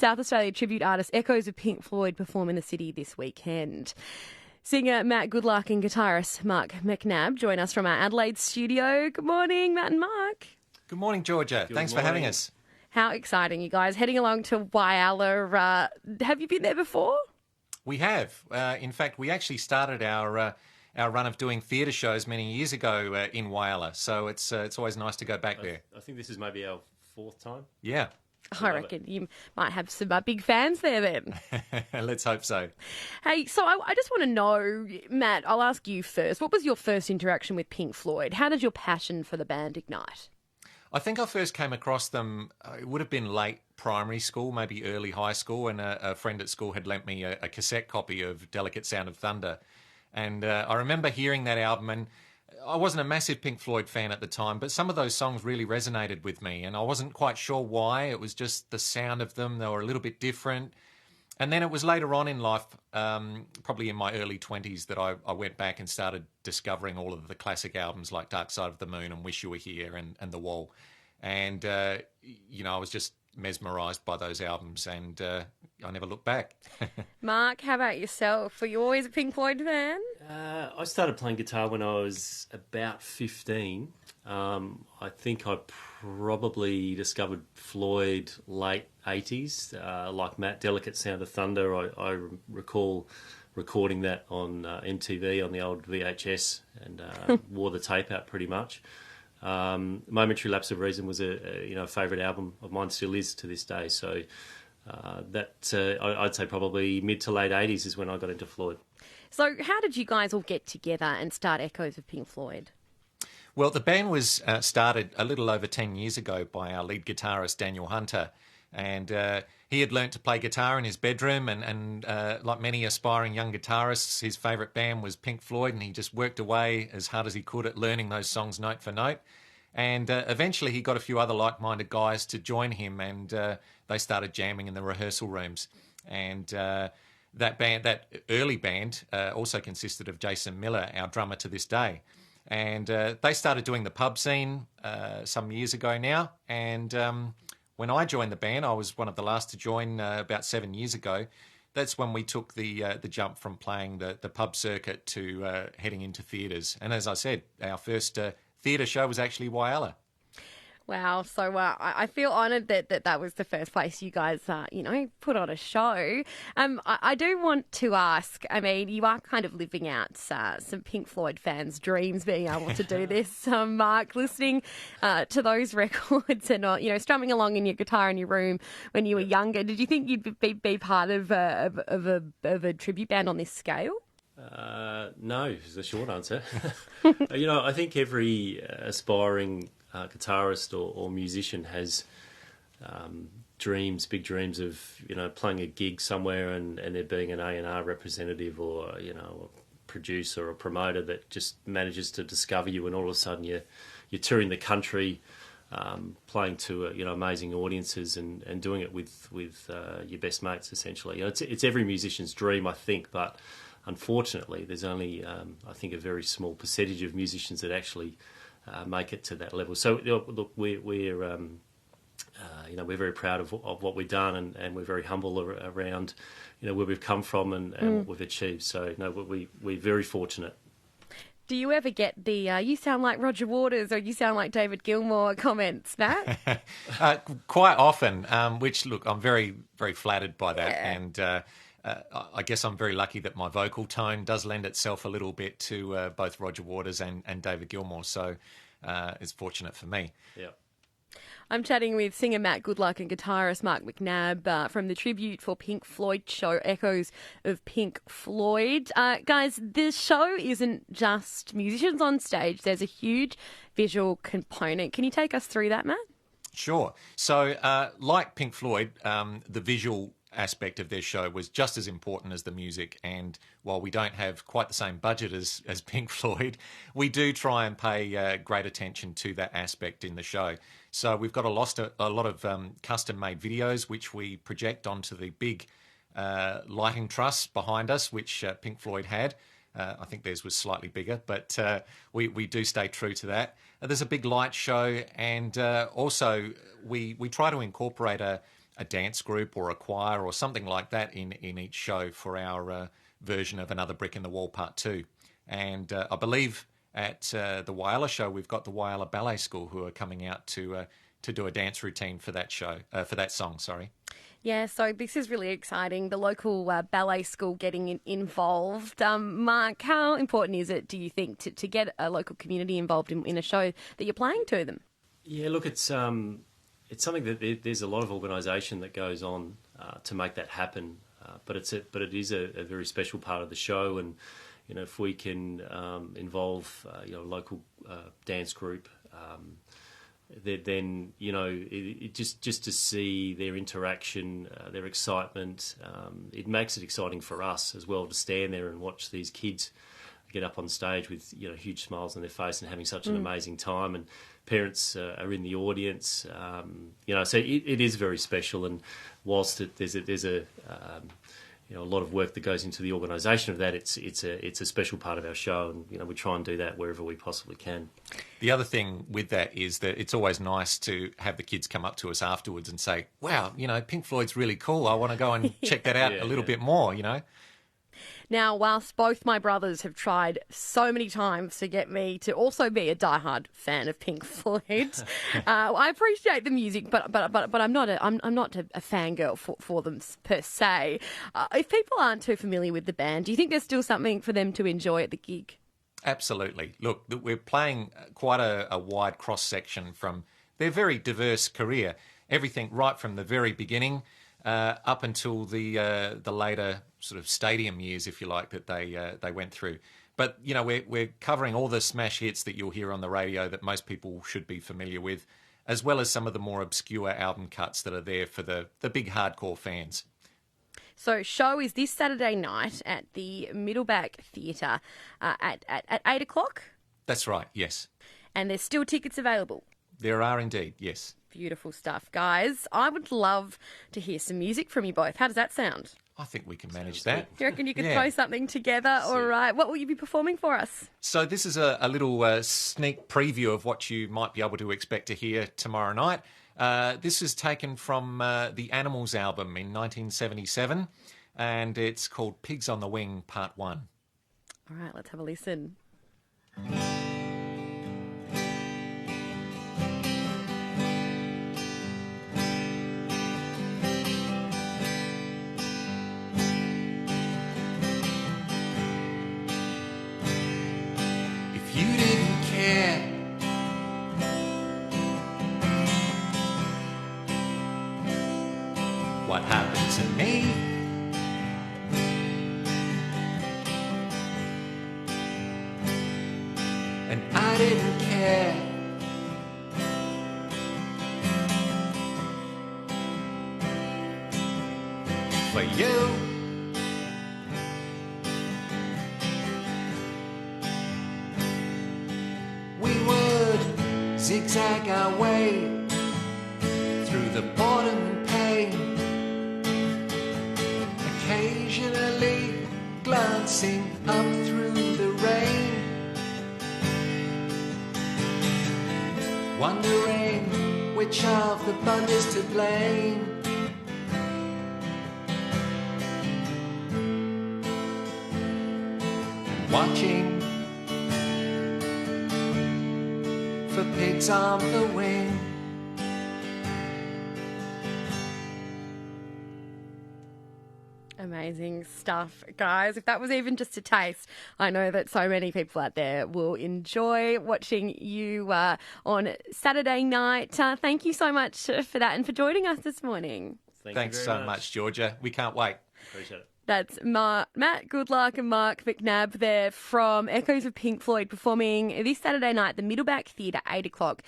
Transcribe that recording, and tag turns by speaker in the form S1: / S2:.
S1: South Australia tribute artist Echoes of Pink Floyd perform in the city this weekend. Singer Matt Goodluck and guitarist Mark McNabb join us from our Adelaide studio. Good morning, Matt and Mark.
S2: Good morning, Georgia. Thanks for having us.
S1: How exciting, you guys. Heading along to Whyalla. Have you been there before?
S2: We have. In fact, we actually started our run of doing theatre shows many years ago in Whyalla, so it's always nice to go back there.
S3: I think this is maybe our fourth time.
S2: Yeah.
S1: I reckon you might have some big fans there then.
S2: Let's hope so.
S1: Hey, so I just want to know, Matt, I'll ask you first. What was your first interaction with Pink Floyd? How did your passion for the band ignite?
S2: I think I first came across them, it would have been late primary school, maybe early high school, and a friend at school had lent me a cassette copy of Delicate Sound of Thunder. And I remember hearing that album, and I wasn't a massive Pink Floyd fan at the time, but some of those songs really resonated with me, and I wasn't quite sure why. It was just the sound of them. They were a little bit different. And then it was later on in life, probably in my early 20s, that I went back and started discovering all of the classic albums like Dark Side of the Moon and Wish You Were Here and The Wall. And, I was just mesmerised by those albums, and I never looked back.
S1: Mark, how about yourself? Were you always a Pink Floyd fan?
S3: I started playing guitar when I was about 15. I think I probably discovered Floyd late 80s, like Matt, Delicate Sound of Thunder. I recall recording that on MTV on the old VHS and wore the tape out pretty much. Momentary Lapse of Reason was a favourite album of mine, still is to this day. So I'd say probably mid to late 80s is when I got into Floyd.
S1: So how did you guys all get together and start Echoes of Pink Floyd?
S2: Well, the band was started a little over 10 years ago by our lead guitarist, Daniel Hunter. And he had learnt to play guitar in his bedroom, and like many aspiring young guitarists, his favourite band was Pink Floyd, and he just worked away as hard as he could at learning those songs note for note. And eventually he got a few other like-minded guys to join him, and they started jamming in the rehearsal rooms. And that early band also consisted of Jason Miller, our drummer to this day. And they started doing the pub scene some years ago now, and when I joined the band, I was one of the last to join about 7 years ago. That's when we took the jump from playing the pub circuit to heading into theatres. And as I said, our first theatre show was actually Whyalla.
S1: Wow, so I feel honoured that was the first place you guys, put on a show. I do want to ask, I mean, you are kind of living out some Pink Floyd fans' dreams being able to do this. Mark, listening to those records and, strumming along in your guitar in your room when you were younger, did you think you'd be part of a tribute band on this scale?
S3: No, is the short answer. I think every aspiring guitarist or musician has big dreams of playing a gig somewhere and there being an A&R representative or a producer or promoter that just manages to discover you, and all of a sudden you're touring the country, playing to amazing audiences and doing it with your best mates essentially. It's every musician's dream, I think, but unfortunately there's only I think a very small percentage of musicians that actually make it to that level. So look, we're very proud of what we've done, and we're very humble around where we've come from and what we've achieved. So we're very fortunate.
S1: Do you ever get the "you sound like Roger Waters" or "you sound like David Gilmour" comments, Matt?
S2: Quite often, which look, I'm very, very flattered by that,
S1: Yeah.
S2: and I guess I'm very lucky that my vocal tone does lend itself a little bit to both Roger Waters and David Gilmour, so it's fortunate for me.
S3: Yeah.
S1: I'm chatting with singer Matt Goodluck and guitarist Mark McNabb from the tribute for Pink Floyd show, Echoes of Pink Floyd. Guys, this show isn't just musicians on stage. There's a huge visual component. Can you take us through that, Matt?
S2: Sure. So like Pink Floyd, the visual aspect of their show was just as important as the music, and while we don't have quite the same budget as Pink Floyd, we do try and pay great attention to that aspect in the show. So we've got a lot of custom-made videos which we project onto the big lighting truss behind us, which Pink Floyd had. I think theirs was slightly bigger, but we do stay true to that. There's a big light show, and also we try to incorporate a a dance group or a choir or something like that in each show for our version of Another Brick in the Wall Part 2. And I believe at the Whyalla show, we've got the Whyalla Ballet School who are coming out to do a dance routine for that show, for that song, sorry.
S1: Yeah, so this is really exciting. The local ballet school getting involved. Mark, how important is it, do you think, to get a local community involved in a show that you're playing to them?
S3: Yeah, look, it's something that there's a lot of organisation that goes on to make that happen. But it is a very special part of the show, and if we can involve a local dance group. Then it just to see their interaction, their excitement, it makes it exciting for us as well to stand there and watch these kids get up on stage with huge smiles on their face and having such an amazing time, and parents are in the audience, so it is very special. And whilst there's a lot of work that goes into the organisation of that, it's a special part of our show, and we try and do that wherever we possibly can.
S2: The other thing with that is that it's always nice to have the kids come up to us afterwards and say, wow, Pink Floyd's really cool. I want to go and check that out a little bit more,
S1: Now, whilst both my brothers have tried so many times to get me to also be a diehard fan of Pink Floyd, I appreciate the music, but I'm not a fangirl for them per se. If people aren't too familiar with the band, do you think there's still something for them to enjoy at the gig?
S2: Absolutely. Look, we're playing quite a wide cross-section from their very diverse career. Everything right from the very beginning up until the later sort of stadium years, if you like, that they went through. But, we're covering all the smash hits that you'll hear on the radio that most people should be familiar with, as well as some of the more obscure album cuts that are there for the big hardcore fans.
S1: So show is this Saturday night at the Middleback Theatre at 8 o'clock?
S2: That's right, yes.
S1: And there's still tickets available?
S2: There are indeed, yes.
S1: Beautiful stuff, guys. I would love to hear some music from you both. How does that sound?
S2: I think we can manage that.
S1: Do you reckon you could throw something together? All right. What will you be performing for us?
S2: So this is a little sneak preview of what you might be able to expect to hear tomorrow night. This is taken from the Animals album in 1977, and it's called Pigs on the Wing Part 1.
S1: All right, let's have a listen.
S2: You didn't care. What happened to me? And I didn't care. For you. Zigzag our way through the boredom and pain, occasionally glancing up through the rain, wondering which of the bunch is to blame. Watching for pigs on the wing.
S1: Amazing stuff, guys. If that was even just a taste, I know that so many people out there will enjoy watching you on Saturday night. Thank you so much for that and for joining us this morning.
S2: Thanks so much, Georgia. We can't wait.
S3: Appreciate it.
S1: That's Matt Goodluck and Mark McNabb there from Echoes of Pink Floyd performing this Saturday night at the Middleback Theatre, 8 o'clock.